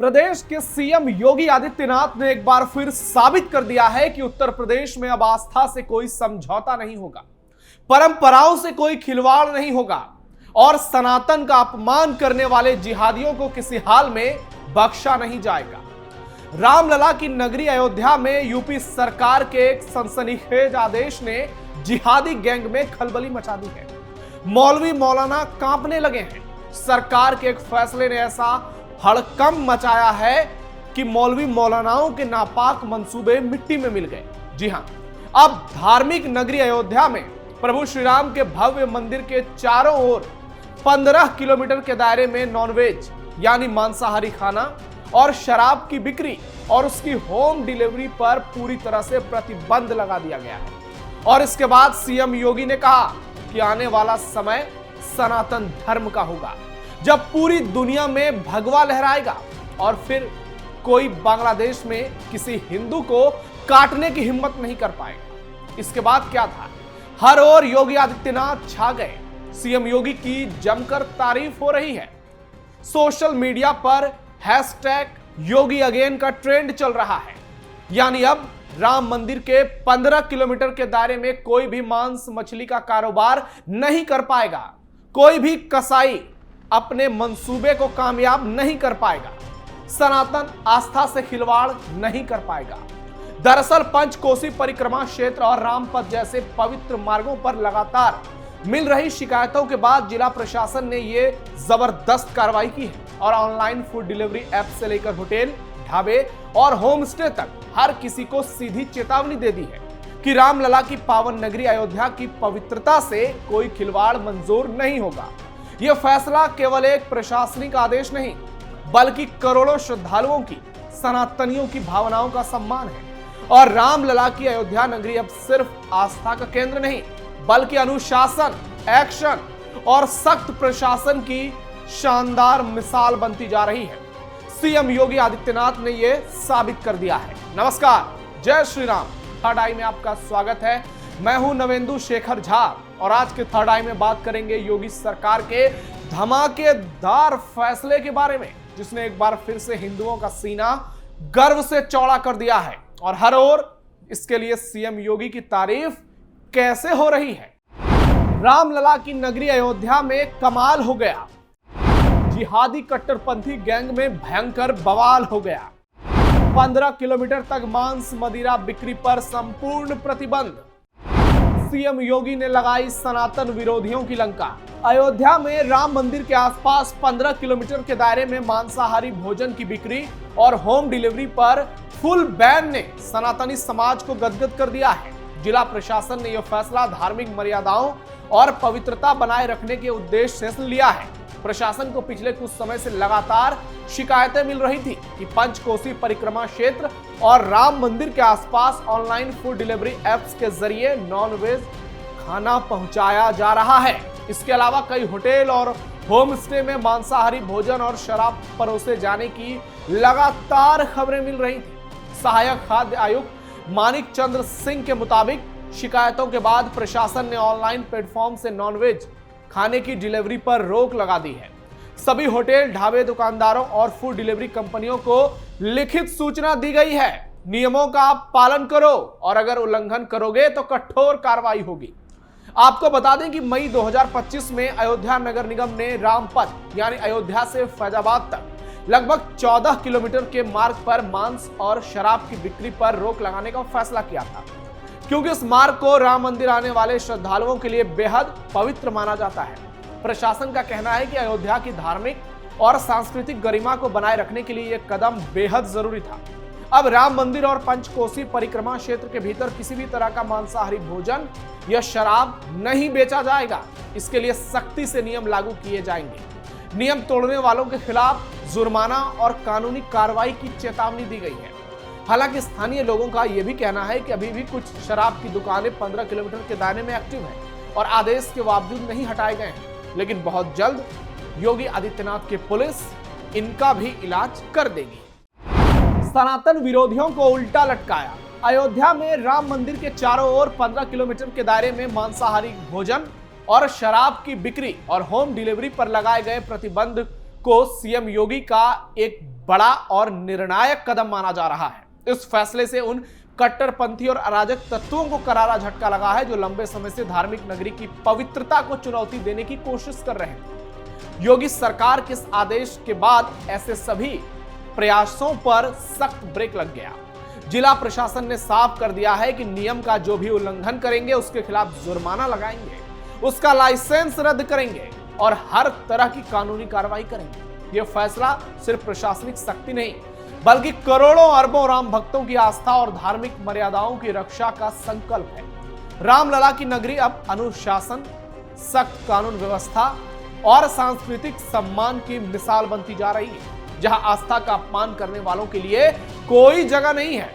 प्रदेश के सीएम योगी आदित्यनाथ ने एक बार फिर साबित कर दिया है कि उत्तर प्रदेश में अब आस्था से कोई समझौता नहीं होगा, परंपराओं से कोई खिलवाड़ नहीं होगा और सनातन का अपमान करने वाले जिहादियों को किसी हाल में बख्शा नहीं जाएगा। रामलला की नगरी अयोध्या में यूपी सरकार के एक सनसनीखेज आदेश ने जिहादी गैंग में खलबली मचा दी है। मौलवी मौलाना कांपने लगे हैं। सरकार के एक फैसले ने ऐसा हड़कंप मचाया है कि मौलवी मौलानाओं के नापाक मंसूबे मिट्टी में मिल गए। जी हां, अब धार्मिक नगरी अयोध्या में प्रभु श्री राम के भव्य मंदिर के चारों ओर 15 किलोमीटर के दायरे में नॉनवेज यानी मांसाहारी खाना और शराब की बिक्री और उसकी होम डिलीवरी पर पूरी तरह से प्रतिबंध लगा दिया गया है। और इसके बाद सीएम योगी ने कहा कि आने वाला समय सनातन धर्म का होगा, जब पूरी दुनिया में भगवा लहराएगा और फिर कोई बांग्लादेश में किसी हिंदू को काटने की हिम्मत नहीं कर पाएगा। इसके बाद क्या था, हर ओर योगी आदित्यनाथ छा गए। सीएम योगी की जमकर तारीफ हो रही है। सोशल मीडिया पर हैशटैग योगी अगेन का ट्रेंड चल रहा है। यानी अब राम मंदिर के 15 किलोमीटर के दायरे में कोई भी मांस मछली का कारोबार नहीं कर पाएगा। कोई भी कसाई अपने मंसूबे को कामयाब नहीं कर पाएगा। सनातन आस्था से खिलवाड़ नहीं कर पाएगा। दरअसल पंचकोसी परिक्रमा क्षेत्र और रामपथ जैसे पवित्र मार्गों पर लगातार मिल रही शिकायतों के बाद जिला प्रशासन ने ये जबरदस्त कार्रवाई की है और ऑनलाइन फूड डिलीवरी ऐप से लेकर होटल, ढाबे और होम स्टे तक हर किसी को सीधी चेतावनी दे दी है कि रामलला की पावन नगरी अयोध्या की पवित्रता से कोई खिलवाड़ मंजूर नहीं होगा। यह फैसला केवल एक प्रशासनिक आदेश नहीं, बल्कि करोड़ों श्रद्धालुओं की, सनातनियों की भावनाओं का सम्मान है। और रामलला की अयोध्या नगरी अब सिर्फ आस्था का केंद्र नहीं, बल्कि अनुशासन, एक्शन और सख्त प्रशासन की शानदार मिसाल बनती जा रही है। सीएम योगी आदित्यनाथ ने यह साबित कर दिया है। नमस्कार, जय श्री राम। थर्ड आई में आपका स्वागत है। मैं हूं नवेंदु शेखर झा और आज के थर्ड आई में बात करेंगे योगी सरकार के धमाकेदार फैसले के बारे में, जिसने एक बार फिर से हिंदुओं का सीना गर्व से चौड़ा कर दिया है और हर ओर इसके लिए सीएम योगी की तारीफ कैसे हो रही है। रामलला की नगरी अयोध्या में कमाल हो गया। जिहादी कट्टरपंथी गैंग में भयंकर बवाल हो गया। 15 किलोमीटर तक मांस मदिरा बिक्री पर संपूर्ण प्रतिबंध। सीएम योगी ने लगाई सनातन विरोधियों की लंका। अयोध्या में राम मंदिर के आसपास 15 किलोमीटर के दायरे में मांसाहारी भोजन की बिक्री और होम डिलीवरी पर फुल बैन ने सनातनी समाज को गदगद कर दिया है। जिला प्रशासन ने यह फैसला धार्मिक मर्यादाओं और पवित्रता बनाए रखने के उद्देश्य से लिया है। प्रशासन को पिछले कुछ समय से लगातार शिकायतें मिल रही थी कि पंचकोसी परिक्रमा क्षेत्र और राम मंदिर के आसपास ऑनलाइन फूड डिलीवरी एप्स के जरिए नॉनवेज खाना पहुंचाया जा रहा है। इसके अलावा कई होटल और होम स्टे में मांसाहारी भोजन और शराब परोसे जाने की लगातार खबरें मिल रही थी। सहायक खाद्य आयुक्त मानिक चंद्र सिंह के मुताबिक शिकायतों के बाद प्रशासन ने ऑनलाइन प्लेटफॉर्म से नॉनवेज खाने की डिलीवरी पर रोक लगा दी है। सभी होटल, ढाबे, दुकानदारों और फूड डिलीवरी कंपनियों को लिखित सूचना दी गई है। नियमों का आप पालन करो और अगर उल्लंघन करोगे तो कठोर कार्रवाई होगी। आपको बता दें कि मई 2025 में अयोध्या नगर निगम ने रामपथ यानी अयोध्या से फैजाबाद तक लगभग 14 किलोमीटर के मार्ग पर मांस और शराब की बिक्री पर रोक लगाने का फैसला किया था, क्योंकि इस मार्ग को राम मंदिर आने वाले श्रद्धालुओं के लिए बेहद पवित्र माना जाता है। प्रशासन का कहना है कि अयोध्या की धार्मिक और सांस्कृतिक गरिमा को बनाए रखने के लिए यह कदम बेहद जरूरी था। अब राम मंदिर और पंचकोसी परिक्रमा क्षेत्र के भीतर किसी भी तरह का मांसाहारी भोजन या शराब नहीं बेचा जाएगा। इसके लिए सख्ती से नियम लागू किए जाएंगे। नियम तोड़ने वालों के खिलाफ जुर्माना और कानूनी कार्रवाई की चेतावनी दी गई है। हालांकि स्थानीय लोगों का यह भी कहना है कि अभी भी कुछ शराब की दुकानें 15 किलोमीटर के दायरे में एक्टिव हैं और आदेश के बावजूद नहीं हटाए गए हैं, लेकिन बहुत जल्द योगी आदित्यनाथ की पुलिस इनका भी इलाज कर देगी। सनातन विरोधियों को उल्टा लटकाया। अयोध्या में राम मंदिर के चारों ओर 15 किलोमीटर के दायरे में मांसाहारी भोजन और शराब की बिक्री और होम डिलीवरी पर लगाए गए प्रतिबंध को सीएम योगी का एक बड़ा और निर्णायक कदम माना जा रहा है। इस फैसले से उन कट्टरपंथी और अराजक तत्वों को करारा झटका लगा है जो लंबे समय से धार्मिक नगरी की पवित्रता को चुनौती देने की कोशिश कर रहे हैं। योगी सरकार के इस आदेश के बाद ऐसे सभी प्रयासों पर सख्त ब्रेक लग गया। जिला प्रशासन ने साफ कर दिया है कि नियम का जो भी उल्लंघन करेंगे उसके खिलाफ जुर्माना लगाएंगे, उसका लाइसेंस रद्द करेंगे और हर तरह की कानूनी कार्रवाई करेंगे। यह फैसला सिर्फ प्रशासनिक सख्ती नहीं बल्कि करोड़ों अरबों राम भक्तों की आस्था और धार्मिक मर्यादाओं की रक्षा का संकल्प है। रामलला की नगरी अब अनुशासन, सख्त कानून व्यवस्था और सांस्कृतिक सम्मान की मिसाल बनती जा रही है, जहां आस्था का अपमान करने वालों के लिए कोई जगह नहीं है।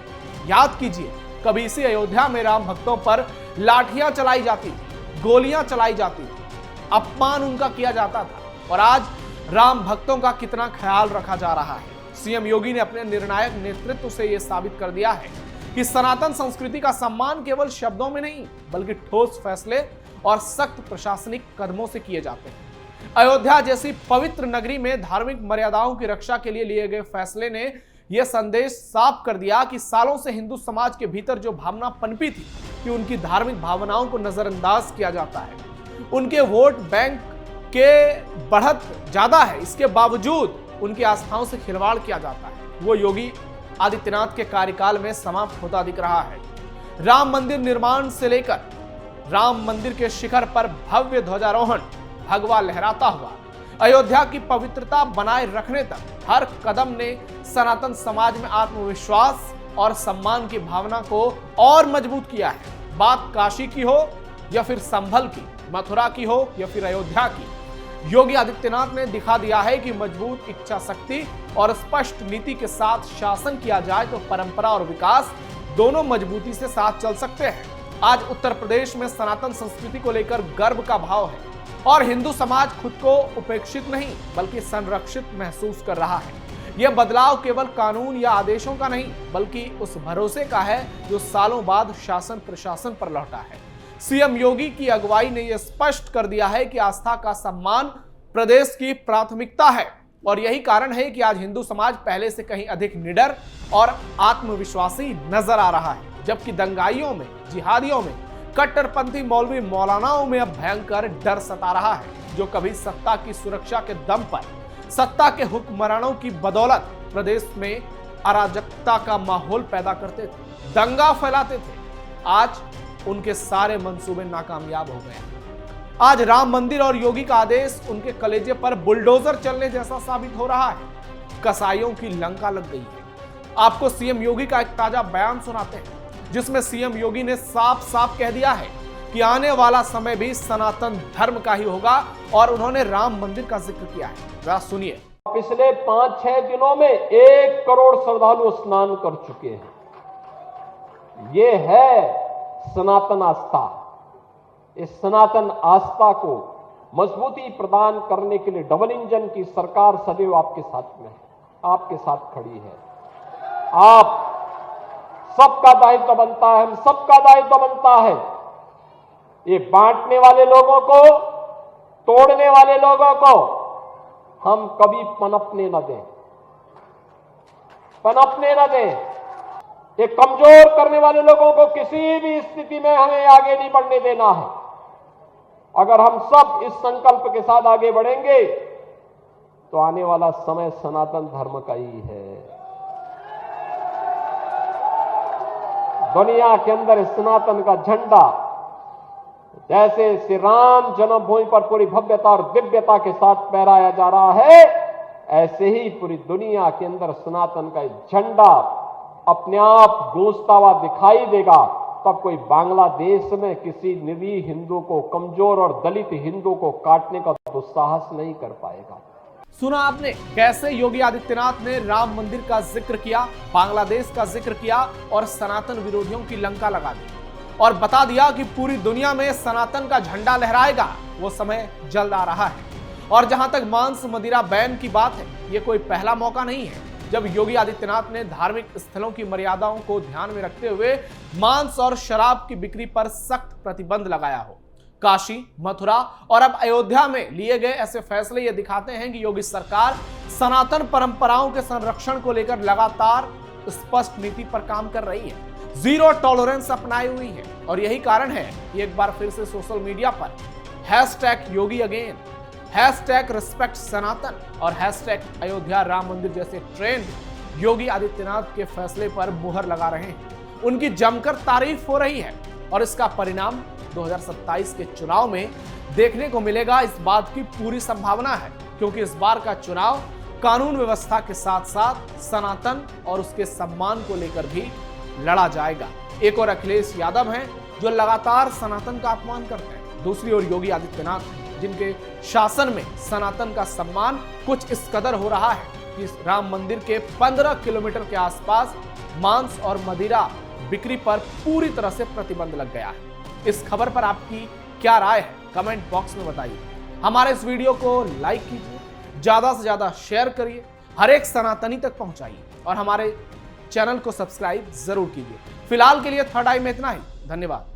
याद कीजिए, कभी इसी अयोध्या में राम भक्तों पर लाठियां चलाई जाती थी, गोलियां चलाई जाती थी, अपमान उनका किया जाता था और आज राम भक्तों का कितना ख्याल रखा जा रहा है। सीएम योगी ने अपने निर्णायक नेतृत्व से यह साबित कर दिया है कि सनातन संस्कृति का सम्मान केवल शब्दों में नहीं बल्कि ठोस फैसले और सख्त प्रशासनिक कदमों से किए जाते हैं। अयोध्या जैसी पवित्र नगरी में धार्मिक मर्यादाओं की रक्षा के लिए गए फैसले ने यह संदेश साफ कर दिया कि सालों से हिंदू समाज के भीतर जो भावना पनपी थी कि उनकी धार्मिक भावनाओं को नजरअंदाज किया जाता है, उनके वोट बैंक के बढ़त ज्यादा है, इसके बावजूद उनकी आस्थाओं से खिलवाड़ किया जाता है, वो योगी आदित्यनाथ के कार्यकाल में समाप्त होता दिख रहा है। राम मंदिर निर्माण से लेकर राम मंदिर के शिखर पर भव्य ध्वजारोहण, भगवा लहराता हुआ अयोध्या की पवित्रता बनाए रखने तक हर कदम ने सनातन समाज में आत्मविश्वास और सम्मान की भावना को और मजबूत किया है। बात काशी की हो या फिर संभल की, मथुरा की हो या फिर अयोध्या की, योगी आदित्यनाथ ने दिखा दिया है कि मजबूत इच्छा शक्ति और स्पष्ट नीति के साथ शासन किया जाए तो परंपरा और विकास दोनों मजबूती से साथ चल सकते हैं। आज उत्तर प्रदेश में सनातन संस्कृति को लेकर गर्व का भाव है और हिंदू समाज खुद को उपेक्षित नहीं बल्कि संरक्षित महसूस कर रहा है। यह बदलाव केवल कानून या आदेशों का नहीं बल्कि उस भरोसे का है जो सालों बाद शासन प्रशासन पर लौटा है। सीएम योगी की अगुवाई ने यह स्पष्ट कर दिया है कि आस्था का सम्मान प्रदेश की प्राथमिकता है और यही कारण है कि आज हिंदू समाज पहले से कहीं अधिक निडर और आत्मविश्वासी नजर आ रहा है, जबकि दंगाइयों में, जिहादियों में, कट्टरपंथी मौलवी मौलानाओं में अब भयंकर डर सता रहा है, जो कभी सत्ता की सुरक्षा के दम पर, सत्ता के हुक्मरानों की बदौलत प्रदेश में अराजकता का माहौल पैदा करते थे, दंगा फैलाते थे। आज उनके सारे मंसूबे नाकामयाब हो गए। आज राम मंदिर और योगी का आदेश उनके कलेजे पर बुलडोजर चलने जैसा साबित हो रहा है। कसाईयों की लंका लग गई है। आपको सीएम योगी का एक ताजा बयान सुनाते हैं जिसमें सीएम योगी ने साफ साफ कह दिया है कि आने वाला समय भी सनातन धर्म का ही होगा और उन्होंने राम मंदिर का जिक्र किया है। जरा सुनिए। पिछले 5-6 दिनों में 1 करोड़ श्रद्धालु स्नान कर चुके हैं। ये है सनातन आस्था। इस सनातन आस्था को मजबूती प्रदान करने के लिए डबल इंजन की सरकार सदैव आपके साथ में है, आपके साथ खड़ी है। आप सबका दायित्व बनता है, हम सबका दायित्व बनता है ये बांटने वाले लोगों को, तोड़ने वाले लोगों को हम कभी पनपने न दें, पनपने न दें। ये कमजोर करने वाले लोगों को किसी भी स्थिति में हमें आगे नहीं बढ़ने देना है। अगर हम सब इस संकल्प के साथ आगे बढ़ेंगे तो आने वाला समय सनातन धर्म का ही है। दुनिया के अंदर सनातन का झंडा जैसे श्री राम जन्मभूमि पर पूरी भव्यता और दिव्यता के साथ फहराया जा रहा है, ऐसे ही पूरी दुनिया के अंदर सनातन का झंडा अपने आप गूंजता हुआ दिखाई देगा। तब कोई बांग्लादेश में किसी निरीह हिंदू को, कमजोर और दलित हिंदू को काटने का दुस्साहस नहीं कर पाएगा। सुना आपने कैसे योगी आदित्यनाथ ने राम मंदिर का जिक्र किया, बांग्लादेश का जिक्र किया और सनातन विरोधियों की लंका लगा दी और बता दिया कि पूरी दुनिया में सनातन का झंडा लहराएगा। वो समय जल्द आ रहा है। और जहां तक मांस मदिरा बैन की बात है, ये कोई पहला मौका नहीं है जब योगी आदित्यनाथ ने धार्मिक स्थलों की मर्यादाओं को ध्यान में रखते हुए मांस और शराब की बिक्री पर सख्त प्रतिबंध लगाया हो। काशी, मथुरा और अब अयोध्या में लिए गए ऐसे फैसले ये दिखाते हैं कि योगी सरकार सनातन परंपराओं के संरक्षण को लेकर लगातार स्पष्ट नीति पर काम कर रही है, जीरो टॉलरेंस अपनाई हुई है। और यही कारण है कि एक बार फिर से सोशल मीडिया पर #योगी अगेन, #रिस्पेक्ट सनातन और #अयोध्या राम मंदिर जैसे ट्रेंड योगी आदित्यनाथ के फैसले पर मुहर लगा रहे हैं। उनकी जमकर तारीफ हो रही है और इसका परिणाम 2027 के चुनाव में देखने को मिलेगा, इस बात की पूरी संभावना है, क्योंकि इस बार का चुनाव कानून व्यवस्था के साथ साथ सनातन और उसके सम्मान को लेकर भी लड़ा जाएगा। एक और अखिलेश यादव हैं जो लगातार सनातन का अपमान करते हैं, दूसरी ओर योगी आदित्यनाथ जिनके शासन में सनातन का सम्मान कुछ इस कदर हो रहा है कि राम मंदिर के 15 किलोमीटर के आसपास मांस और मदिरा बिक्री पर पूरी तरह से प्रतिबंध लग गया है। इस खबर पर आपकी क्या राय है, कमेंट बॉक्स में बताइए। हमारे इस वीडियो को लाइक कीजिए, ज्यादा से ज्यादा शेयर करिए, हर एक सनातनी तक पहुंचाइए और हमारे चैनल को सब्सक्राइब जरूर कीजिए। फिलहाल के लिए थर्ड आई में इतना ही। धन्यवाद।